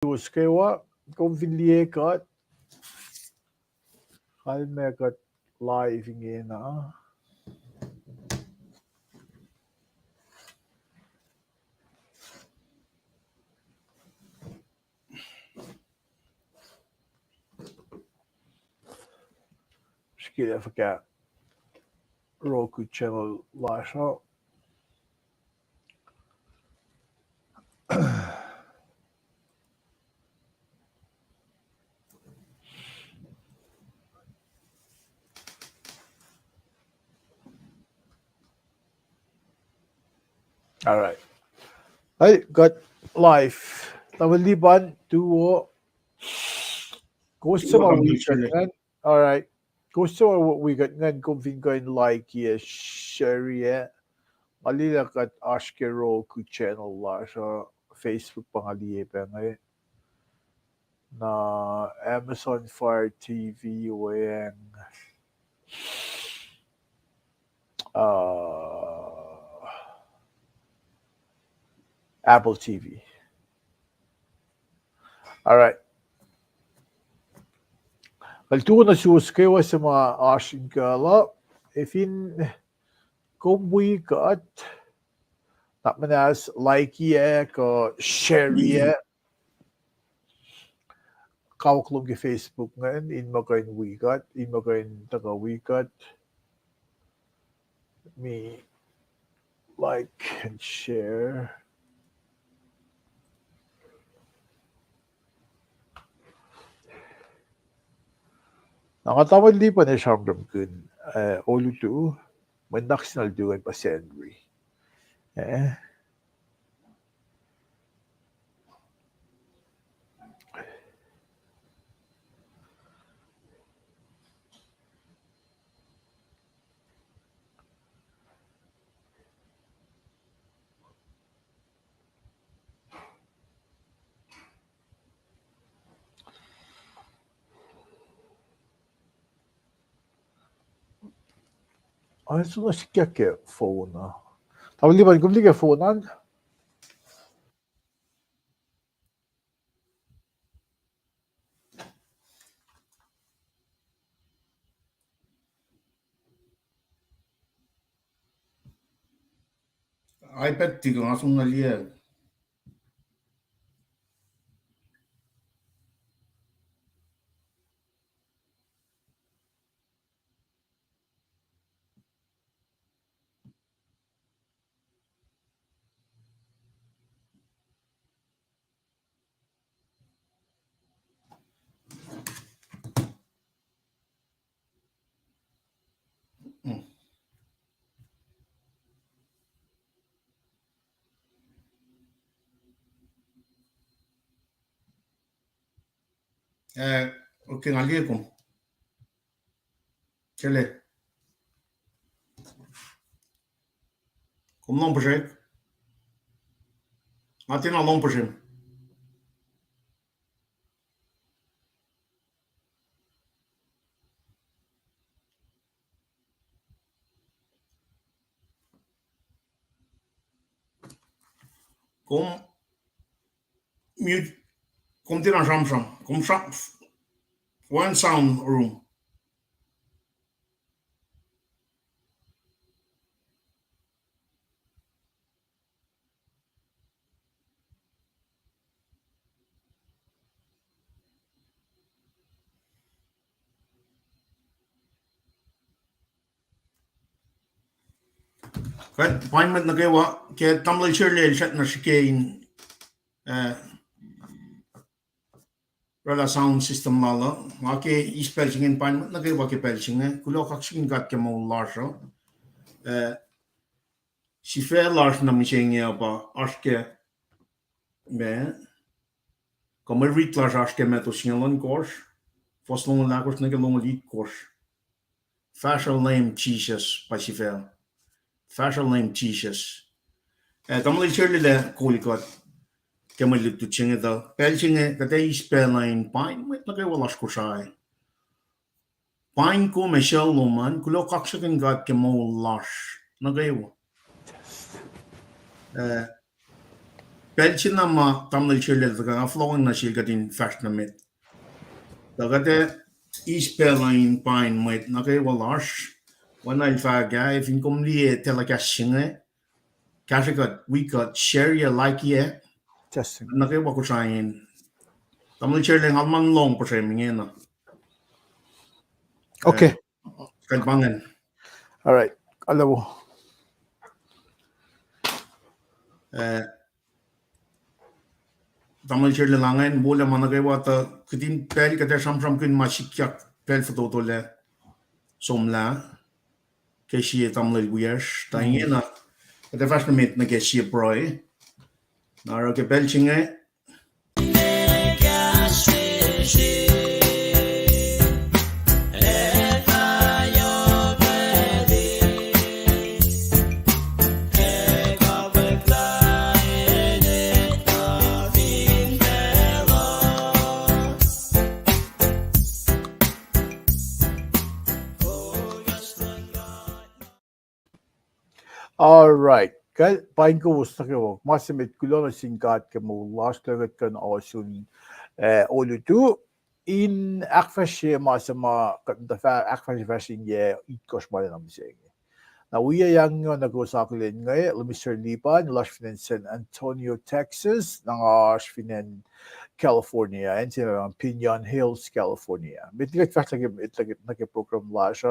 Skrevet konviliekat halmekat live ingena skille forget Roku channel lasha all right I got live tawaliban duo customer we got ngan all right customer we got ngan konvingoin like ye share malila kat ashke Roku channel lasha Facebook pangalie pa ngay na Amazon Fire TV when Apple TV. All right. Kaltuna suuskewa sa mga asing kala. If in kumwi kat tapmanas like ye ko share ye kawaklong ki Facebook ngayon in magain wikat in magain taga wikat me like and share. Nakatawad di pa na siyang kun olutu mandak sinaldugan pa Henry. Ano na siya ke phone na. Tawaliban kumli ke phone an. iPad tiga langsung ngeliat. Oke ngeliat kum. Cele. Kum non percent. Mati na non percent. Kum mute. Kum tira sam. Kum one sound room. Kan appointment na kayo ke tamlay Shirley chat na shikein rela sound system mala ke ispelching in appointment na kayo ke pelching kulo kaksin gat ke mo larsho si fe lars na mishing ba aske me como rit lars aske me to singalon course foslong lagos na long lead course fashion name Jesus pa si fe fashion name Jesus tamlay Shirley le kulikot kemal tu chinga da pelchinga da dei spelline pine mit na kayo las kursai pine ko Michelle Loman kulo kaksakin gat ke mo lash na kayo Belchin nama tamil chile daga flowing na shil gatin fashion mit. Daga te East Berlin pine mit na kay walash. When I faga if in kumli telekashinge kasi got we got share ya like ye Testing. na kay wakusayin. Tamil chile halman long po siya mingena. Okay. Kalbangan. All right. Alam mo. Tamil chile langan bola mana kay wata kitin pel kata sam kin masikyak pel foto tole somla keshi tamil wiers tayena kata fashion mit na keshi broi na ke belchinge All right. Kal pain ko gusto ko masimit kulo na singkat ke mo last legat kan asun olutu in akfashe masama the fa akfashe fashion ye ikos mal na miseng. Na uya yang nga nag-usaklin ngay Mr. Lipan, Lush Finan San Antonio, Texas, ng Lush Finan California, and sa Pinon Hills, California. Bitigat fast lagi program Lush.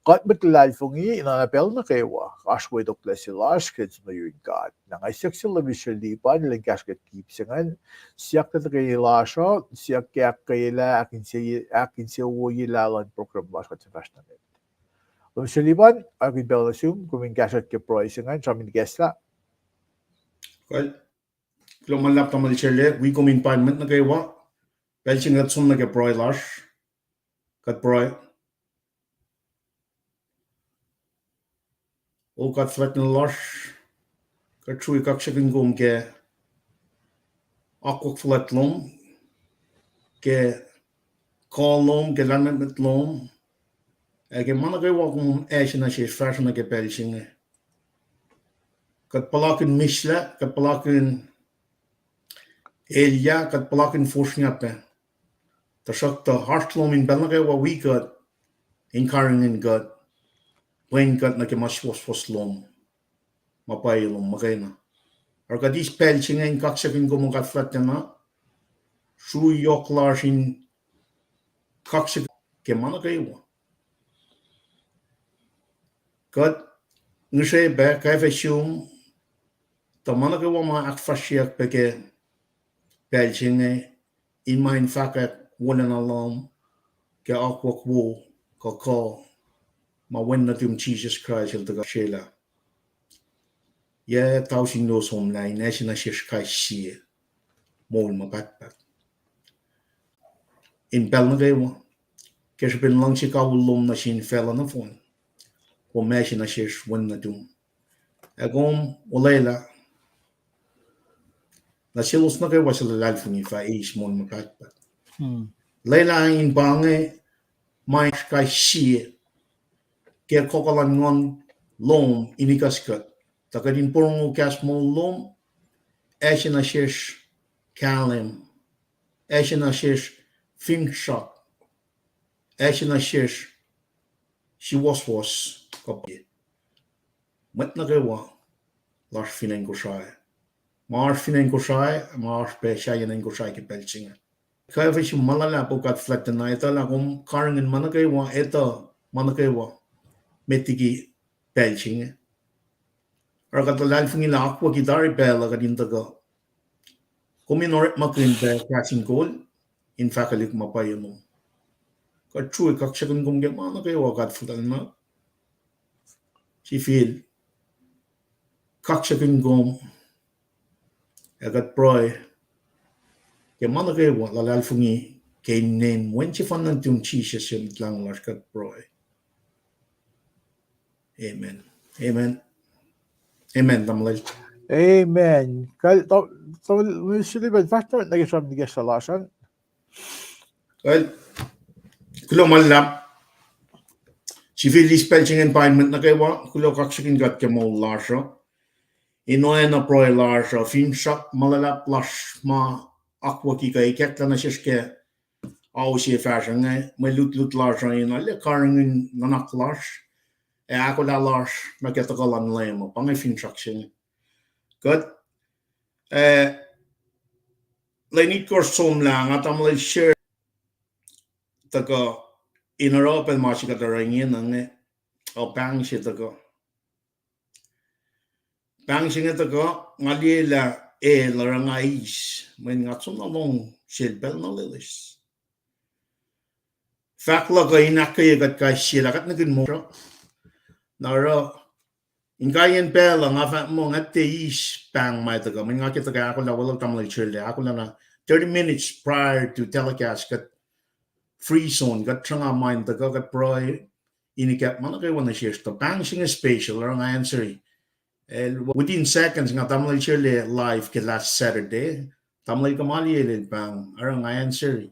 Kat betlal fungi inanapel na kewa. Ashway do klesi Lush kids na yun kat. Nang ay sila Mr. Lipan, nilang kasket keepsingan. Siyak na kay Lush, siyak kaya akin siya wuyi lalan program Lush kat sa fast na nito. Mr. Liban, aku bel assume kung gasat ke pricing sa min gesla. kal kilo malap tamil chile we come in payment na kay wa belching at sum na ke broi lash kat broi o kat flat na lash kat chui kak shakin gum ke aqua flat lom ke call lom ke lamet met lom ke mana kay wa kum ashin na shi fashion na ke belching kat palakin misla kat palakin Elia kat palakin forsnyape ta shakta hartlom in belnage wa we got in carrying in got when got na ke mas was lom mapayilom makena ar ka dis pelching in kaksakin go mo kat flat na shu yok larshin kaksak ke mana kay wa kat ngishe be ka feshum ta mana ke wa ma akfashiak pe ke pelching in mein fakat wonen alom ke akwak wo ka ma wen na tum Jesus Christ el daga shela ye tausin no som lai national shish kai shi mol ma pat in belnage wo ke bin lang chi ka lom na shin fela na fon ko mesh na shish wen na tum agom olela na shilos na ke wasel lalfuni fa is mol ma pat leila in bange mai kai shi ke kokolan ngon lom inikaskat takadin porong kas mo lom ashen ashish kalim ashen ashish fin shot ashen ashish she was kapi mat na gewa lars finen ko shai mars finen ko shai mars pe shayen ko shai ke pelchinga ka fish malala pokat flat na ita la kom karngen managewa eta managewa metigi pelchinga ar ka talal fungi la aqua gitari bela ka din taga kuminor makin be catching goal in fakalik mapayano ka true kakshakun gum ge mana kay wakat futal na si feel kakshakun gum agat proy ke mana kay wa lalal fungi kay name when si fan ng tum chi siya lang las kat proy amen amen amen tamlay Amen. Kal Mr. Liban, fast na nag-isam ni gesla lasan. well kulo malap si feel this spelling and payment na kay wa kulo kakshakin gat ke mo lasha inoena proilar so finshak malala plasma aqua ki kai ketla na shiske ausie fashion me lut lar so in alle karingen nanaklas e akola lars na ketagalan lemo pang finshak sin good lenit kor som lang atam le share taga in Europe ma shi ka ringin nang o bang shi taga bang shi taga ngali la e la rangais men ngatsun long shel bel no lelis fakla ga inakay gat ka shila gat nagin mo naro in kayen bel nga fa mo ngate is bang mai taga men ngakit taga ako la wala tam le chile ako la na 30 minutes prior to telecast got free zone got tranga mind taga got pro inikat man kay wana share to bang sing special rang answer within seconds nga tamlay chile live ke last Saturday tamlay kamali elil bang arang answer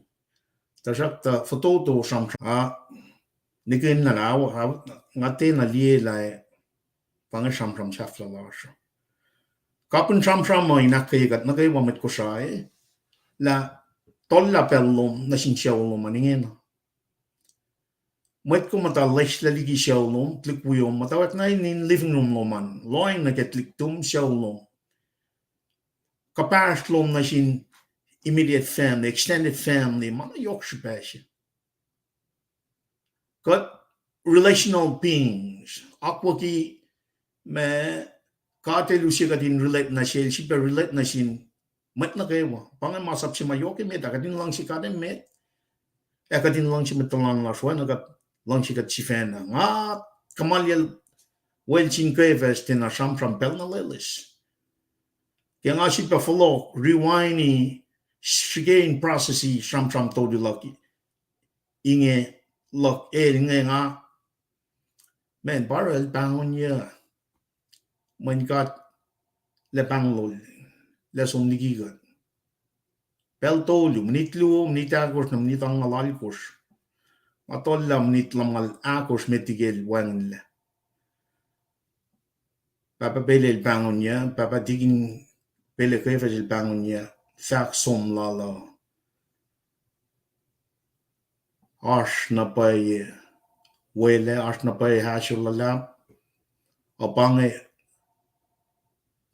tasak ta photo to sam nikin na law nga te na lie lai pang sam chafla la sha kapun sam mo inakay gat na kay wamit ko sai la tolla pellum na sin siawlo maningin Met ko mata lesh la ligi siawlom klik wuyom matawat na in living room loman loin na ketlik tum siawlom kapash lom na sin immediate family extended family mana yok shibasha got relational beings akwa ki me kate lusi kadin relate na shel si relate na sin met na kewa pangan masap si mayoke me kadin lang si kadin me kadin lang si metalan la shwa na gat lang si kat si fan nga kamalyal well chin kevers tin na sham pelna lelis yang asi pa follow rewinding shigain processi sham to di lucky inge look inge nga men barrel bang ya when got le bang lol le som ni giga pel to lu nita gos nam nitang alal kos atollam nitlamal akos metigel wangle papa belel bangonya papa digin bele kefel bangonya sak som lala ash na pai wele ash na pai hashulala opange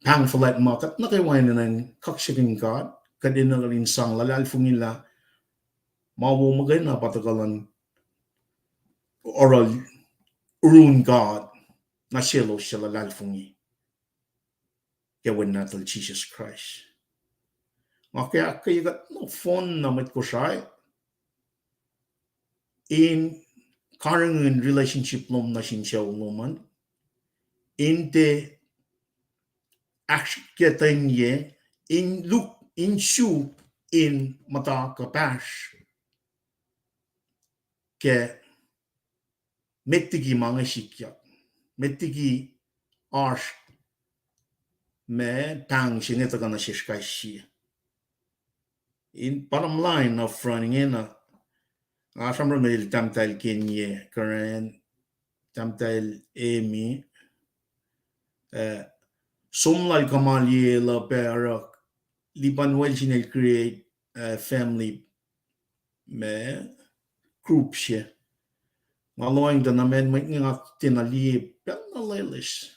pang flat market na kay wine nan kakshikin god kadin na rin sang lalal fungila mawo magay na patagalan oral rune god na shelo lalal fungi gawin natal Jesus Christ kaya got no phone na met ko siya in current relationship lom na siya loman inte actually ye in look in shoe in mata kapash ke metigi mga shikya metigi arsh me tang shineta gana shishkashi in bottom line of running in asam ramil tamtal kenye karen tamtal emi somlal kamali la perak liban well chinel create family me group she ngaloing da namen may nga tinali pero lelis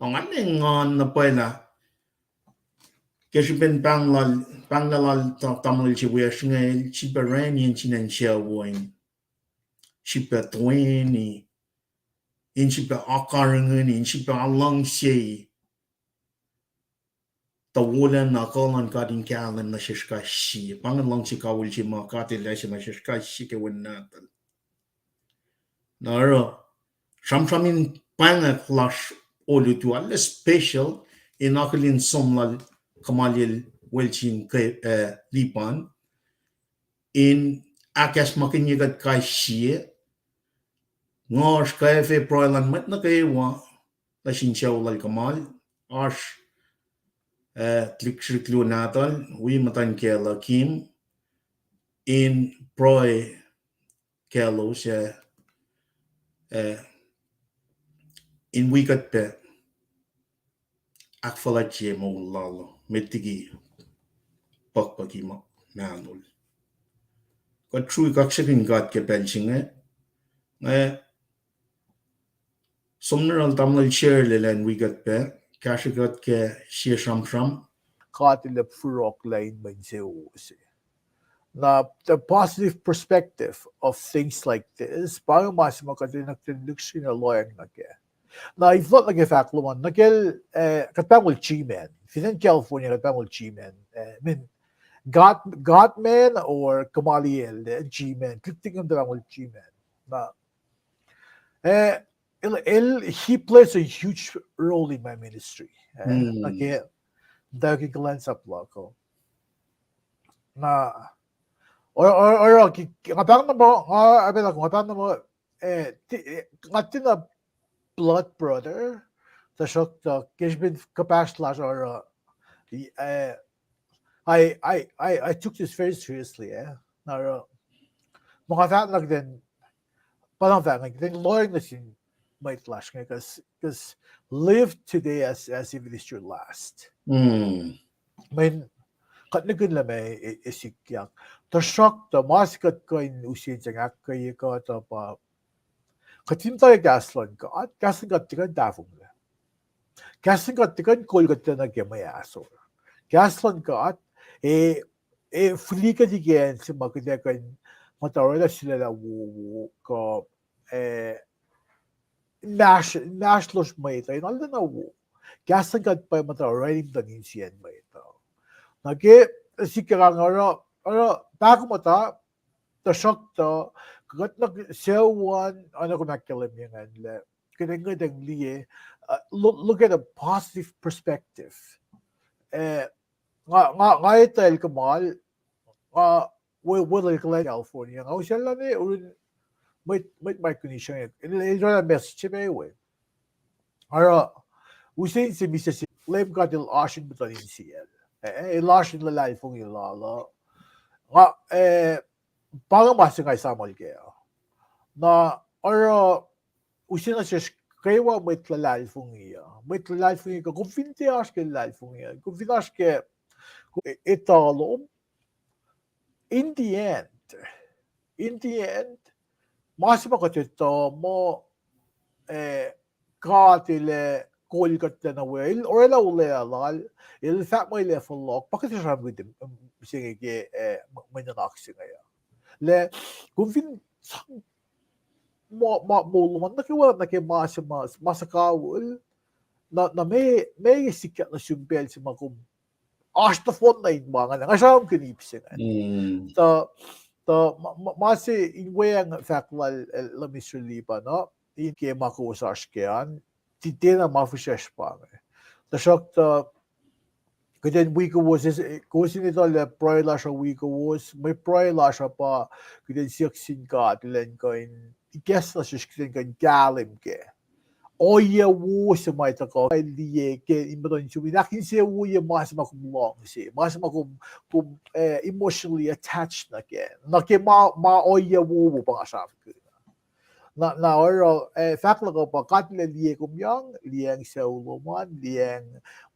ang aling na pala kasi ben panglalal tamil si wish ngay si peranian chinensya wine si petweni in si pe akarangan in si pe alang siya tawalan na kalan kading kalan na shishka si pangan lang si kawul si makati lesi na shishka si kawan natal naro shamshamin panga clash olutu alle special inakalin somlal kamalil welchin lipan in akas makinyagat kai siya ngos kay fe proilan mat na kaywa la shinchaw lal kamal ash klik shirklu natal we matan kela kim in proi kelo siya in wikat pe akfala che mo lalo metigi pakpaki ma manul ko true kaksakin gat ke benching eh somner tamnal share le len we got pe kashigot ke share sham Katile furok lain manseose. Now, the positive perspective of things like this, parang masimo kasi nagtinduksin na loyang nage. Now, if not like a fact luman, nagel, katpamul G-man. If you're in California, katpamul G-man. I mean, Godman or Gamaliel, G-man. Click on the G-man. Now, eh, he plays a huge role in my ministry. Again, dahil glance up local. Na, or ngapang na mo, abi lang, ngapang na mo, ngati na blood brother, the shock the kishbin kapash lash or uh, I took this very seriously, na mga fan lang din, parang fan like then learn this in my flash because live today as if it is your last. I mean, kat na gun lang may isik yang. The shock the maskat ko in usin sa ngak kayo ko to pa. Katim tayo gaslan ka at gaslan ka tikan dafong na. Gaslan ka tikan kolgat na gamay aso. Gaslan ka at free ka digen sa magkadakan matawala sila na wu ko nash may ito. Inalda na wu. Gaslan ka pa matawala rin tanin siyan may ito. Nage sikirang bago mo ta the shock to kat nag sewan ano ko nakikilam yan le kinengadang liye look at a positive perspective nga itel kamal will California nga siya lang may condition ito na message ba yun ara usin si Mrs. Lem katil ashin betul siya ilashin lalay fong ilala nga parang masingay sa malgaya na usin na siya kaya may tlalay fong iya kung fintias ke lalay fong iya kung finas ke italom in the end masima ka tito mo katile kolkat na wel or ela ule alal il fat mo ile follow bakit siya with them sige may nanaksi ngaya le kung fin mo na kiwa na ke masakawul na may sikat na sumpel si makum asta fon na mga nga siya ang kinipsingan masi inweng faklal la mislipa no in ke makusashkean titena mafushesh pa the shock Kaya wiko was kusin ito le proy la siya wiko was may proy la siya pa kaya siyaksin ka tilen ko in guess na siya kaya kan galim ke oya wo sa may tako kay liye ke imbaton siya nakin siya wo ya mas makumlong siya mas makum emotionally attached na ke na ke ma oya wo pa siya na oro fact ko pa katile liye kumyang liyang sa uluman liyang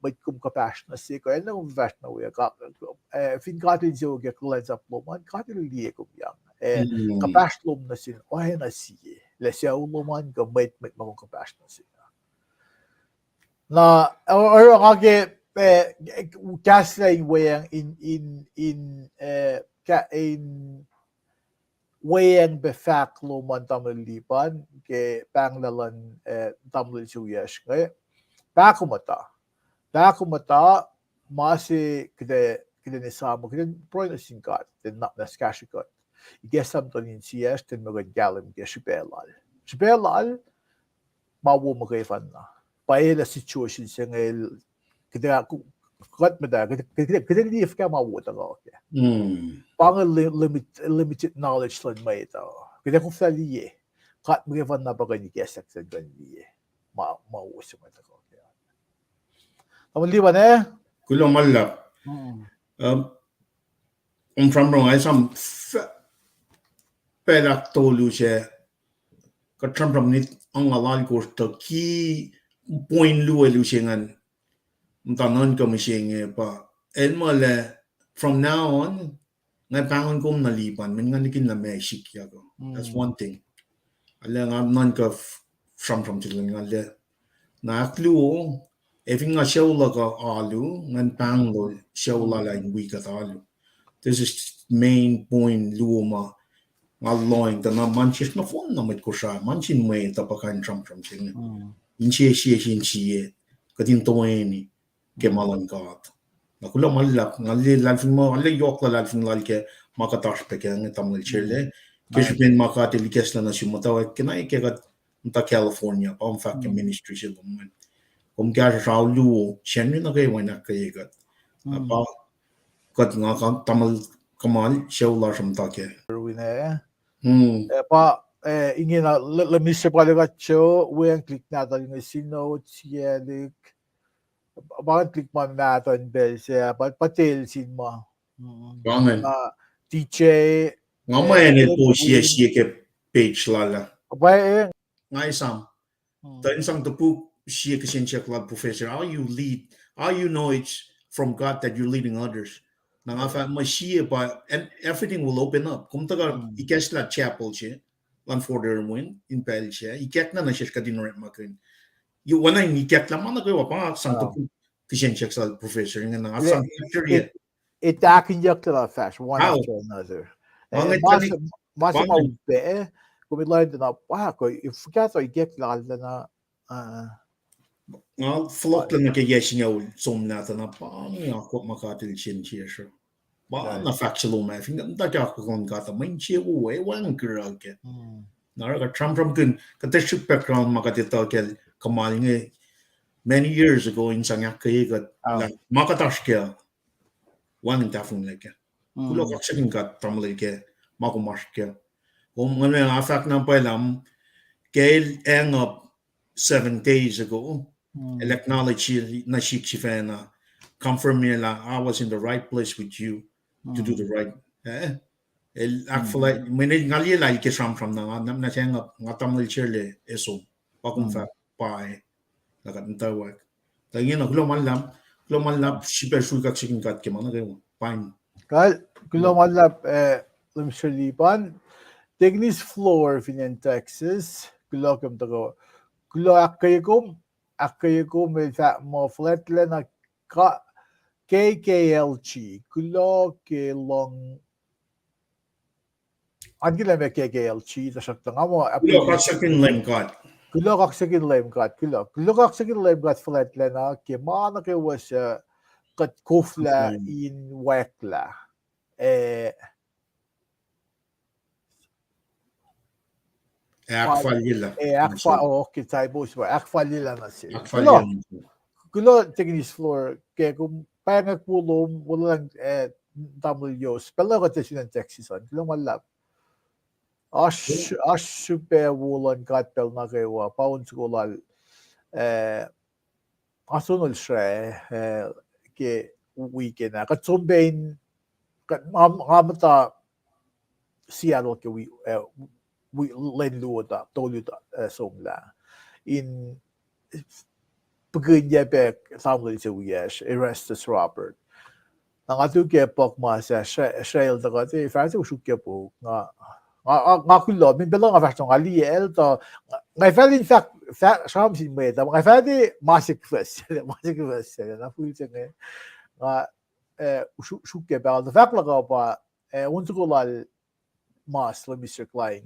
may kum kapash na si ko na invest na we ka fin katin siya ke klens up luman katile liye kumyang kapash lum na sin ohe na si le sa uluman ka may makong kapash na si na oro kage gaslight weyang in Wayan befak luman tamil lipan ke panglalan tamil suyash ke bakumata masi kede nisama kede proy singkat den na skashikot igesam tonin siyash den magad galim ke shibelal mawo magayfan na paela situation siya ngel kede kat mada kede liif ka mawo tago ke pangal limited knowledge lang may ito. Kaya kung sa liye, kat mga na ba ganyan kesak sa ganyan liye, mauusap ito ko. Kamu liban Kulang malak. From ay sam perak tolu siya katram nit ang alal ko to key point lu siya ngan Tanon ka machine pa. El mo le from now on, ngay pangon kom nalipan, min nga nikin na may shikya ko. That's one thing. Ale nga non ka from sila nga le. Na aklu if nga shawla ka alu, ngan panglo shawla la in week at alu. This is main point luma nga loin ta na manchis na phone na mit ko siya. Manchin may tapakan from sila. Inchi siya kadin to ni ke malankat. Na kula malak ngali lalfin mo alle yok la lalfin lalke makatash pe ke ng tamil chile. Kishpin makatil kesla na simutaw kinai ke gat ta California pa fact ministry sila mo. Kung kaya sa lu chen na kay wala kay gat. Pa kat nga tamil kamal siya la sam ta ke. Pa ingin na lemis pa legat show when click natin yung sinotes yelik bakit click man natin bel siya patil sin mo Bangan. DJ Nga may po siya ke page lala. ba Nga isang the insang tapu siya kasi check lab professor how you lead how you know it's from God that you're leading others nang afa siya pa and everything will open up kung taga ikes la chapel siya lan for their win in pel siya ikek na siya kadin right makin you wana ikek la man ko pa sang tapu kasi check lab professor nga nang asang it akin yak la fast one how after another mas maube kumidlain na pa ko if forget I get la na nga flok lang na kaya siya som natin na pa nga ko makatil siya siya ba na factual ma finga da ka ko kon ka ta main che wo e wan girl ke na ka from kun ka te ship background makatita ke kamal nge many years ago in sanga kay ka la makatash ke wan ta fun leke kulo ka sikin ka tamle ke mako mash ke kung ngane afak na pa lam ke end up 7 days ago acknowledge na shikshifena confirm me la I was in the right place with you to do the right el akfala mene ngali la ke from na na senga ngatamil chile eso pa kung fa pai la kan tawa tangin na kulo man lam super shu ka chicken kat ke mana ke pain kal kulo malap lim shalipan Techni's floor in Texas kulo kam to kulo akayikum may that mo flatland na ka KKLG kulo ke long Angela me KKLG ta sakta nga mo kulo ka chicken lem kat kulo kaksakin lem kat kulo kaksakin lem kat flatland na ke mana ke was kat kufla in wekla akfa okay tayo po akfa lila na siya kulo Techni's floor ke kung pangak pulong walang WS pala ko siya ng Texas on kulo malap super wulan katpel na kayo paun skulal asunol siya ke weekend na katsumbain ngamata Seattle ke we lenluda toluda somla in pagnya pe samli sa wiyash Erastus Robert ang atu ke pok ma sa shail da ka te fa su ke po nga kulo min bela nga fa ali el to nga fa in fact sham sin me da nga fa di masik fest na fu se nga shu ke ba da fa la ka pa untu ko lal mas le Mr. Klein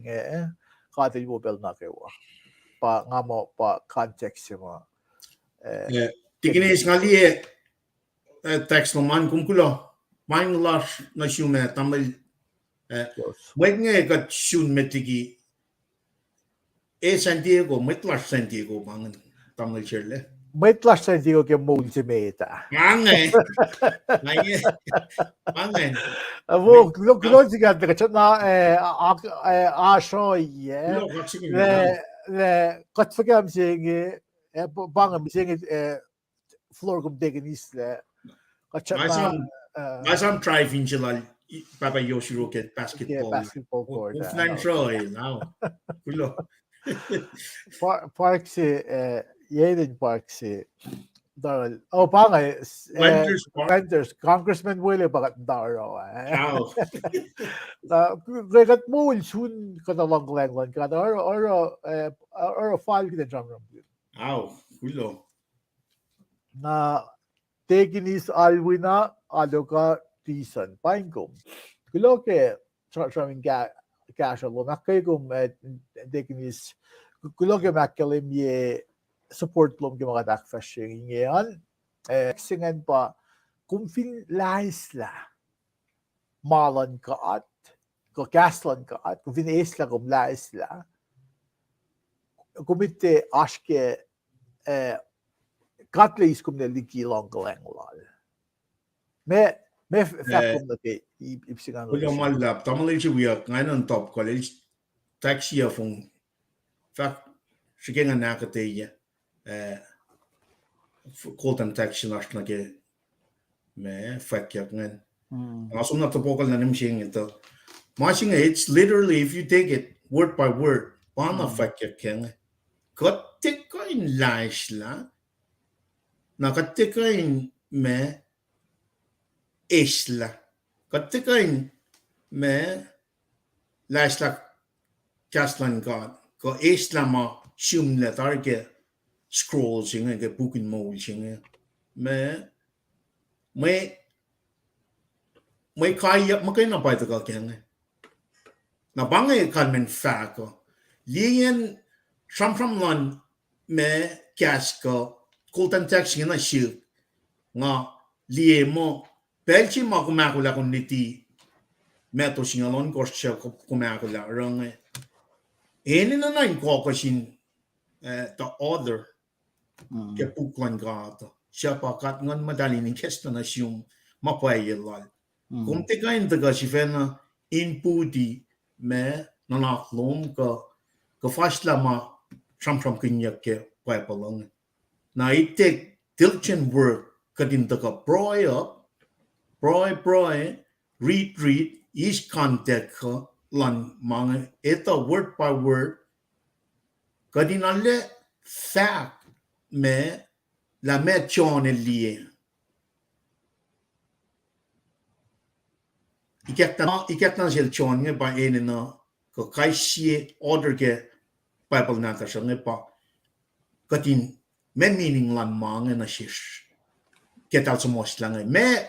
ka te yo bel na ke wa pa nga mo pa context mo tignis ngali text no man kung kulo main las na shume tamil wait nge ka shun metigi San Diego metlas San Diego bang tamil chile metlas San Diego ke mon se meta mangai mangai avo kulo siga ka na a show ye le katfagam singe bangam singe floor gum degenis le Masam driving jilal Papa Yoshiro ke basketball court ufnan Troy now kulo park se Yeden park se Daryl. Oh, pangay. Lenders Park. Renters. Congressman Willie bagat Daro. Ow. Regat mo soon ka na lang lang ka or file kita drum room. Ow. Hulo. Na teginis alwina aloka tisan paingkom. Kulo ke traming cash alo makay kum teginis kulo ke makalim ye support lom ke mga dakfashing ngayon singan pa kung fin laisla malan ka at ko gaslan ka at kung fin isla kum laisla kumite aske katleis kum ne liki long lal me fakum na ke ipsingan Hulo malap. Tamali si wiyak. Ngayon top college. Taxi afong. Fak. Sige nga nakataya. Coltan taxi nash na ke. Me fakyak ngayon. Asum na topokal na nimshing ito. Mashing it's literally if you take it word by word. Paano fakyak keng. Katikain laisla. Nakatikain me isla. Katikain me laisla kaslan god. Ko isla ma shumle targe scroll singa ke bukin mo singa. Me kaya makay na pa ito ka keng. Na bangay kalmen fa ko. Liyan Sham lan me gas ko kultan tax nga shield nga liye mo belchi mo kumakula kun niti meto singalon ko siya kumakula rong eni na nine ko sin the other ke puklan gato siya pa kat ngan madali ni kesta na siyong mapayelal kung tikain taga si fena inputi me nanaklom ka fasla ma Sham kinyak ke papalang. Na it take diligent work kadin taka broy up, broy, read, each contact ka lan mga ito word by word kadin ale fact me la metchon liye. Iket na sil chon nge ba ene na ka kaisi order ke Bible nata siya nga pa katin me meaning lan mga na shish ketal sa mos lang me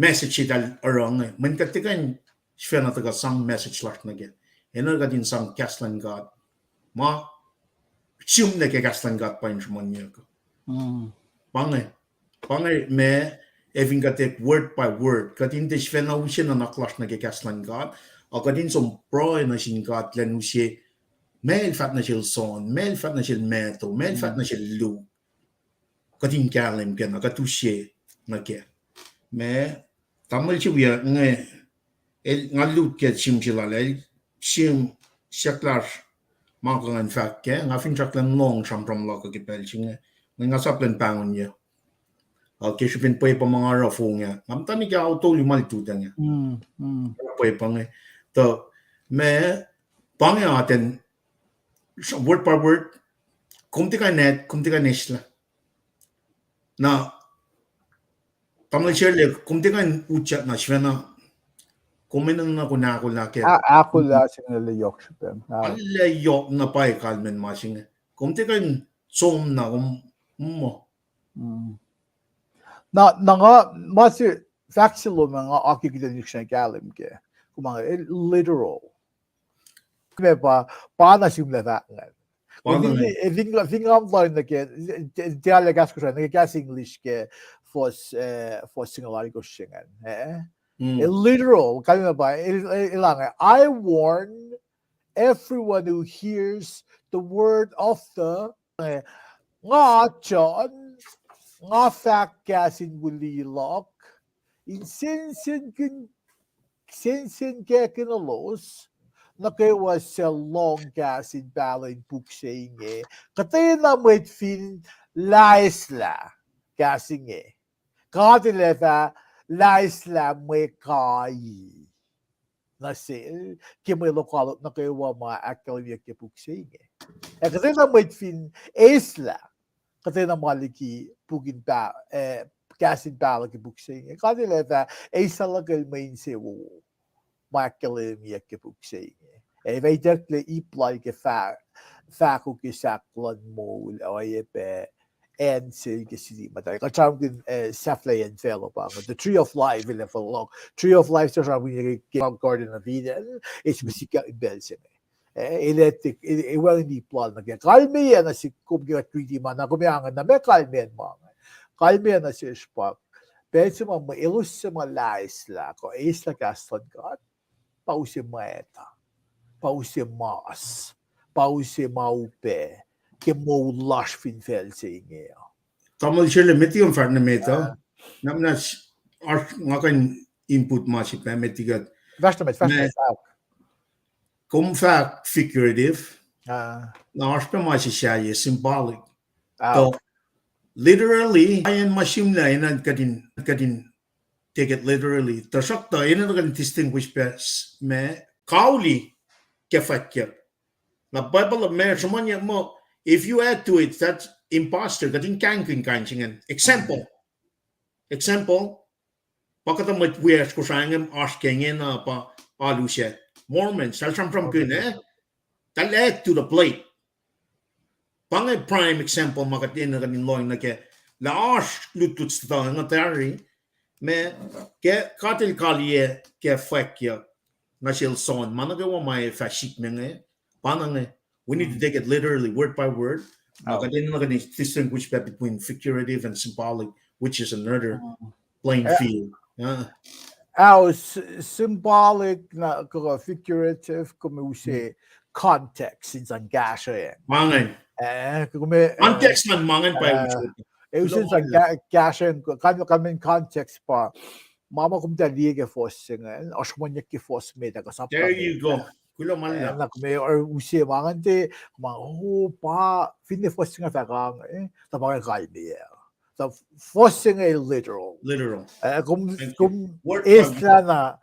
message dal arang man katikan siya na taga sang message lart na gen eno katin sang kaslan god ma siyum na ke kaslan god pa yung niya ko pangay me eving katek word by word katin te siya na usya na naklas na ke kaslan god o katin som pro na sin god len usya Mail fat na siya son, mail fat na siya meto, mail fat na siya lu. Kating kalim ka na katusye na kya. Me, tamal siya wiya nga lut kya sim sila lay, sim siya klar makakangan fat kya, nga fin chaklan long sampram la kakipel siya nga saplan pangon niya. Okay, siya pinpay pa mga rafo nga. Ngamtani kya auto limal tuta nga. Pinpay pa nga. To, me, pangya atin, word by word, kumti ka nesla. Na, tamal siya kumti ka ucha na siya na, kuminan na kunako na kaya. Ako la singalayok siya. Alayok na pa kalmen masing. Kumti ka som na mo. Na nga, masi, factual mga akikita niyo siya kalim ke. Kumanga, literal. Pa paana simula nga. Ving online na ke dialog asko siya nagkas English ke for singalari ko siya literal kami ba ilang I warn everyone who hears the word of the nga chon nga fact kasin bulilok in sinsin ke kinalos na kayo was sa long gas in balin puksing katayin na may fin laisla gasing katileta laisla may kayi na si kimay lokal na kayo wa mga akal niya puksing katayin na may fin isla Katena maliki bugün ba gasin balaki buksing. Kadile da eisalagal main se wo makkelim yekke buksing. Wij derkle iplike vaak ook saklan mol oyepe en silke sidi mata. Kachamgin safle en velopang. The tree of life in for long. Tree of life so we get garden of Eden. It's musika in Belgium. Electric, well hindi plan na kaya. Kalmiyan na si kumgira 3D man, na kumiyangan na may kalmiyan mga. Kalmiyan na si Spark. Pero sa mga ilus sa mga lais la, ko isla kaston ka, pausi maeta, pausi mas, pausi maupe, ke mo lash fin fel sa inyo. Tamal siya limiti yung fart na meta. Namna ngakan input masih pa metigat. Vast met, Kom vaak figurative. Nou, als je maar je symbolic. So, literally, ayan masim na inan kadin take it literally. Tasak ta inan kan distinguish me kauli kefakya. Na Bible of Mary semuanya mo. If you add to it, that's imposter kadin kankin kancingen. Example. Pakata mo weird ko sangem askingen na pa alusya. Mormons, that's from good, that led to the plate. Pang prime example, makatin na kanin loing na ke laas lututs ta nga tari me ke katil kalye ke fakya na sil son managawa may fashik me panang we need to take it literally word by word. Makatin na kanin distinguish between figurative and symbolic, which is another playing field. Symbolic na figurative como se context in ang gasha mangan context man mangan pa since ang gasha kami context pa mama kum da liga forcing osmonya ki force me da kasap there you go kulo man na kami or usi mangan te pa finne forcing ta gang tapang kalbi the forcing a literal. Kung isla na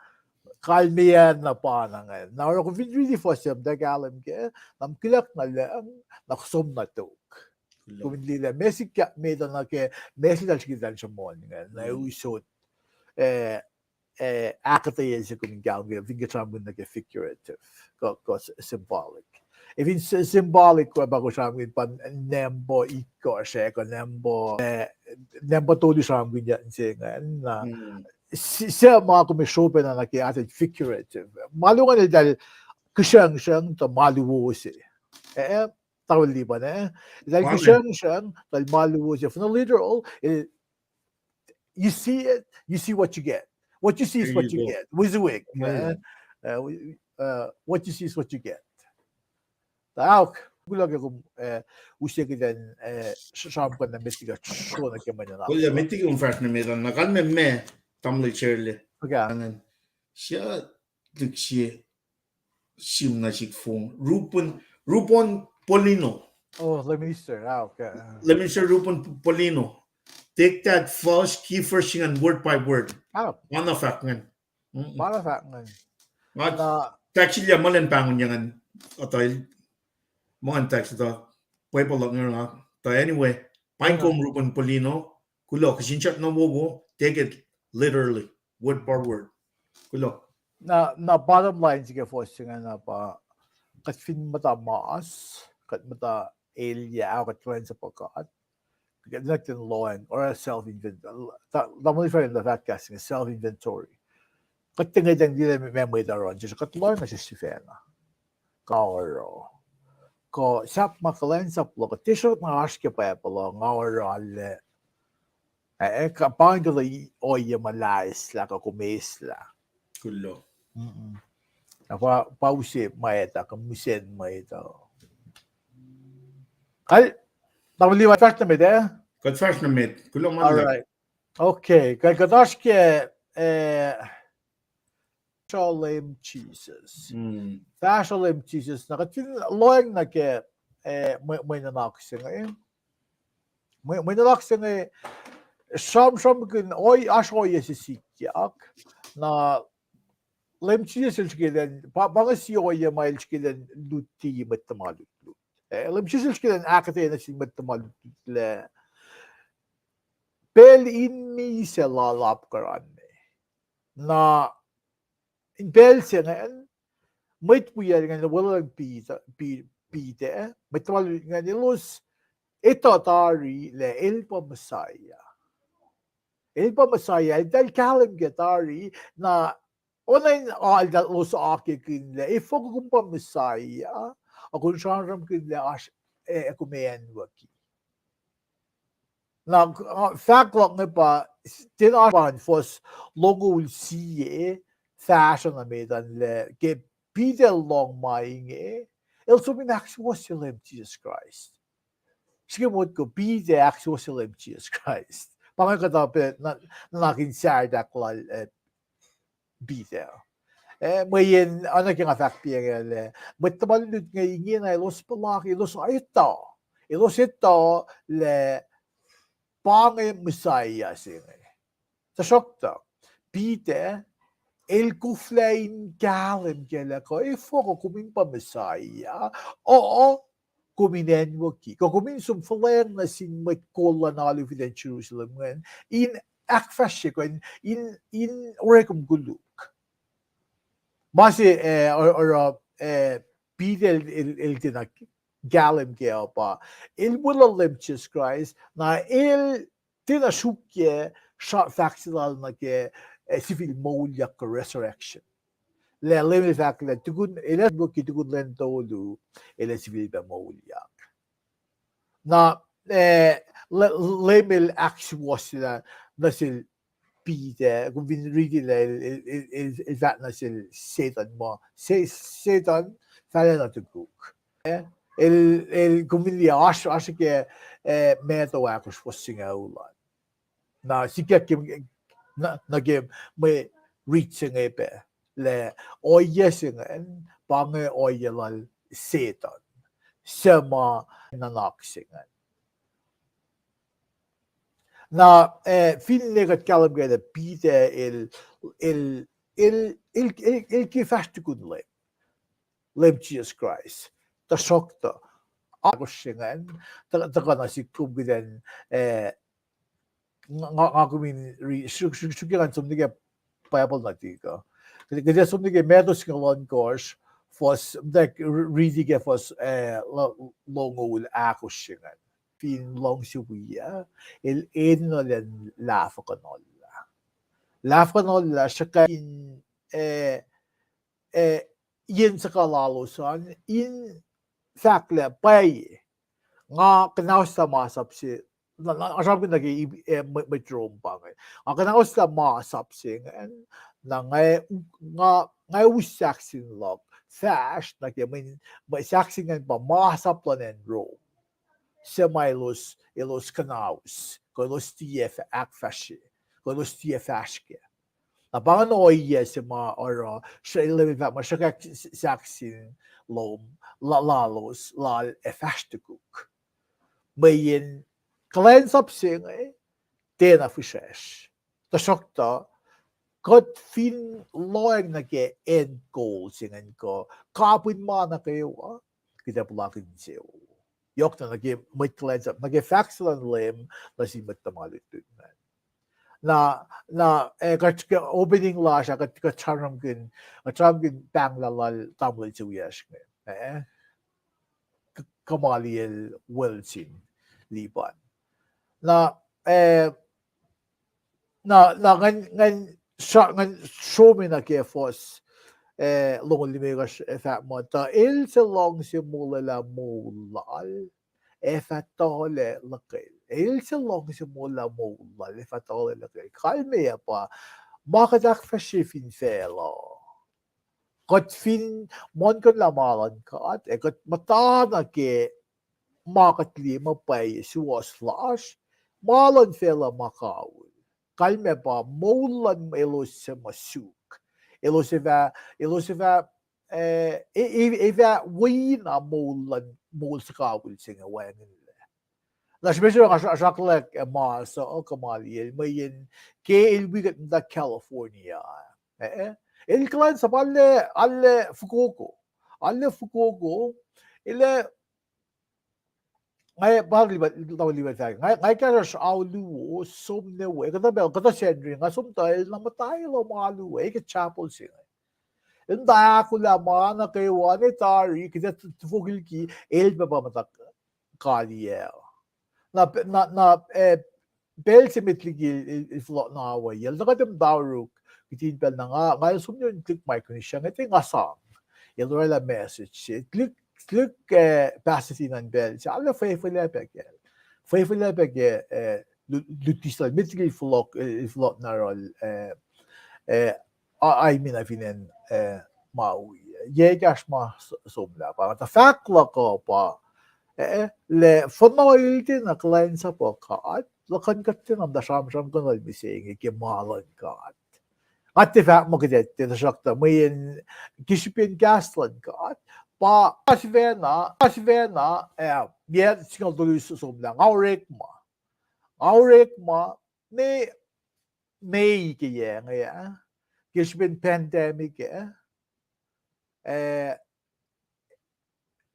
kalmiyan na panangan. Na kung really forcing da galam ke nam kilak na lang naksom na tok. Kung hindi na mesik ka meda na ke mesik dal sikidan sa morning na usot akata sa kung galam ke vingatram na ke figurative ko symbolic. If it's symbolic ko ba ko samin pan nembo iko siya ko nembo todo samin yan siya na siya mga kumisyope na nakiatin figurative. Malungan dahil kusyang to maluwo siya. Tawal di ba na? Dahil kusyang dahil maluwo siya. From the literal, you see it, you see what you get. What you see is what you get. Wizwick. What you see is what you get. Tauk, gulag ako usya kidan sampan na metiga shona kemanya na. Kuya metiga fast na meron na kan me tamli cherle. Angan siya diksi sim na sikfong Rupon Polino. Oh, let me sir. Let me sir Rupon Polino. Take that false key first and word by word. Ano fact ngan. Para fact ngan. Actually malen pangon yan atay mga text ito, pwede lang nga. Anyway, pain kom Rupon Polino, kulo, kasi chat na wogo, take it literally, word by word. Kulo. Na bottom line sige force nga na pa, kat fin mata maas, kat mata alya, kat kwen sa pagkat, kat natin loan, or a self-inventory. Damali fa rin na fact casting, self-inventory. Kat tingay dang di na memory daron, kat loan na si Stefana. Kaoro. Ko sap makalen sap lo ko t-shirt na aske pa palo ngawar alle ka pangdo oye malais la ko kumesla kulo apa pause maeta ka musen maeta ay tawli wa first na mede kat first na med kulo man all right okay kay kadaske Shalom Jesus. Shalom Jesus. Nakatin loyang na ke may nanaksin ngayon. May nanaksin ngayon. Sham kun oy asoy si sikyak na lem Jesus ilçkiden bana si oy mail ilçkiden lutti matamalut. لم تشوفش كده أكتر ناس متمال لا بل إن ميسة لا لاب كرانة نا إن بل سنة مت بيا يعني ولا بيتا متمال يعني لوس إتاتاري لإلبا مسايا إلبا مسايا ده الكلام جتاري نا Online alda los akikinle ifokumpa misaya akun sanram kinle as ekumeyan waki. Na faklok ne pa tin arban fos logo will see fashion na medan le ke pide long mainge el sumin actual silem Jesus Christ. Sige mo ko pide actual silem Jesus Christ. Pangan ka tapet na nakin sa daklal pide. Ngayon, ano kaya nga fact PRL, matabalud nga ingin ay los palaki, los ito, le pange misaya sine. Sa shokta, pite, el kuflein galim kela ko, foko kuming pa misaya, oo, kuminen mo ki. Ko kumin sum falen na sin may kola na alividen Jerusalem ngayon, in akfashe ko, in orekum guluk. Base Peter el tinak galim kaya pa il wala limchis Christ na il tinasukye shot factual na ke civil molya ka resurrection le limit fact le tugun ilas book tugun len tolu ele civil ba molya na lemil actual sila na sil Peter, kung reading is that na sil Satan mo. Satan, fala na to cook. Kumili acho que meto akos fosinga ulan. Na sika kim na game may reaching epe le oye singan pange oye lal Satan. Sama nanak singan. Na finlegat kalabgada Peter il kifastukun lem Jesus Christ. Ta shokta agoshingan ta kana si kubiden ngakumin shukiran somnige Bible natika. Kasi somnige medos ngalon course fos like reading fos longol agoshingan. Fin long siya il edno len lafa kanolla. Lafa kanolla siya kain yin sa kalalosan in fakle pay nga kanaus sa masap si asam ko nagi may drum pa ngay. Ang kanaus sa masap si na nga usaksin log fast na kaya may saksingan pa masap lan and roam. Semailos elos kanaus, kolos TF akfashi, kolos TF ashke. Nabangan oye si ma ora siya ilimi va masya saksin lom lalos lal efashtukuk. Mayin cleanse up sing tena fishesh. Ta shokta kot fin loeng na ke end goal singen ko kapin mana kayo kita pulakin siyo. Yok na may cleanse up, nag-factual lim na si matamalit na opening la siya charam gin bang lalal tamlay siwiyash kamaliel wilsin liban na ngan show me na ke fos long limigas effect mo ta il sa long simula la mulal efatole lakil il sa long simula mulal efatole lakil kalme pa makadak fashifin felo kot fin mon kon lamalan ka at kot mata na ke makatli mapay suwas flash malan fela makawul kalme pa mulan elos sa masuk Ilosiva eva wina mol sa kawul singa wanin la special shaklek ma sa okamali mayin ke ilbigat da California il clan sa alle Fukuoka ile ngay bali ba taw libat sa ngay ka rush aulu som ne we kata sendri nga som tayo namatay lo malu we ka chapel sing inda ko la mana kay wani tari kita tufugil ki el ba matak kaliya na bel simitli iflot na wa yel nakatem dawruk kitin pel na nga som yun click micronesia ngati nga sang yel la message click pasisinan bel sa ala faithful lepek faithful lepek lutisal mitli iflot na rol I mean afinen maui yegash ma somla pa ta fakla ko pa le formality na client sa po ka at lakan katin am da sham ko nal bising ke malan ka at te fak mo kidet te shakta mayin kishipin gaslan ka pa asvena ye singal dolus somla aurek ma ne may ke ye nga kishipin pandemic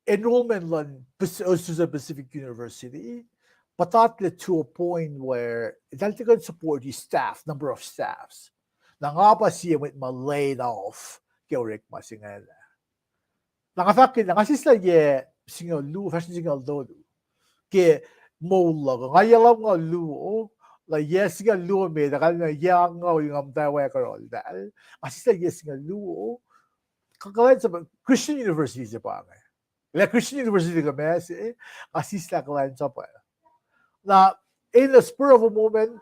enrollment lan Susa Pacific University, patatle to a point where dahil can support the staff, number of staffs. Nangapa siya with ma laid off keurik masingal. Nangafakin nangasisla ye singal lu fashion singal do ke mola ngayalam nga lu la yes nga lu me dakal na yang nga yung amta wa karol dal asisla yes nga lu kakalan sa Christian University sa pa la Christian University kami asisla kakalan sa pa na in the spur of a moment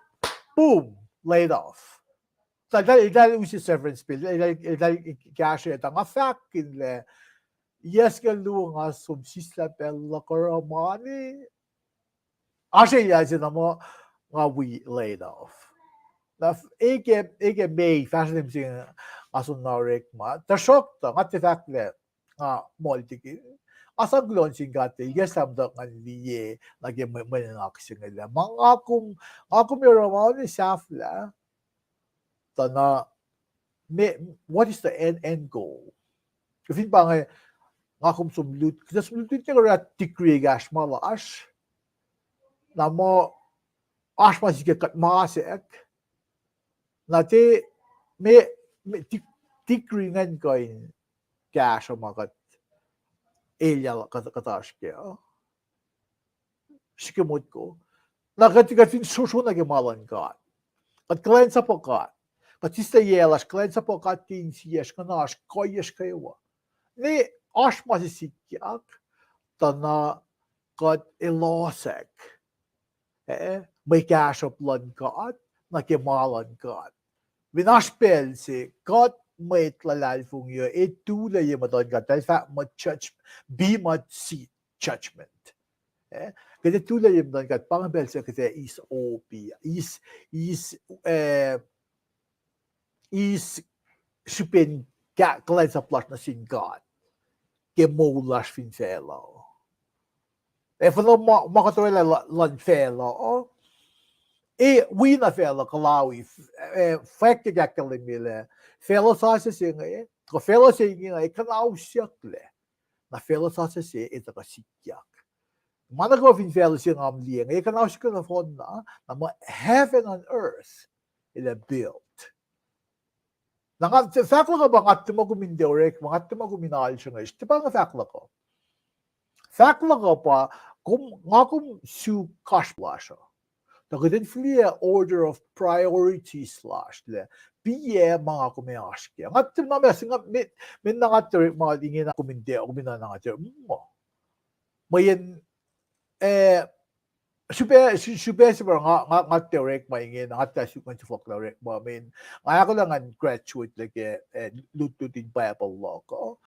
boom laid off. So dahil usi severance bill, dahil cash ito nga fact kinle yes ka lu nga subsisla pella karamani ashe yasin na mo nga we laid off. Na ike may fashion sing asun na rek ma ta shock ta nga te fact le nga multi asag launching gate yes am da nga liye lagi may aksyon nila mga akum yung mga safla na what is the end goal? Kasi ba nga kung sumlut, kasi sumlut nga tikri gash malash, na mo ash masike kat maasek, na te tikri ngan ko in gash o makat elia katash kaya. Sikimot ko. Na katigatin suso na gemalan ka. At kalain sa pokat. Katista jelas, kalain sa pokat kinsies kanash koyes kayo. Ne ash masisikyak tana kat ilosek. May cash of blood kat na kemalan kat. Vinaspel si kat may tlalal fung yo etula yung madon kat. Dahil fa judge be see judgment. Kasi tulad yung madon kat pangabel sa kasi is OP is shipin kalain sa plus na sin God. Kemolas fin fellow. If no makatawala lan fellow, we na fellow kalawi, fekte gakalimile, fellow sa siya ko fellow sa nga kanaw siyak le, na fellow sa siya ito kasikyak. Mana ko fin fellow siya ng amliya, kanaw siya na phone na mo heaven on earth ila built. Fakla ka ba nga tumagumindeorek, mga tumaguminal siya ngayon, diba nga fakla ko? Fakla ka pa, kung su kashla siya. Nagdin flia order of priority slash le, piye mga kumiyaskya. Nga namin, nga, min na nga terik mga ingin na kumina na nga terik mo. Mayan, Super nga teorek maingin nga tayo kung sa folklore mo. I mean, nga ako lang ang graduate like lututin Bible law ko.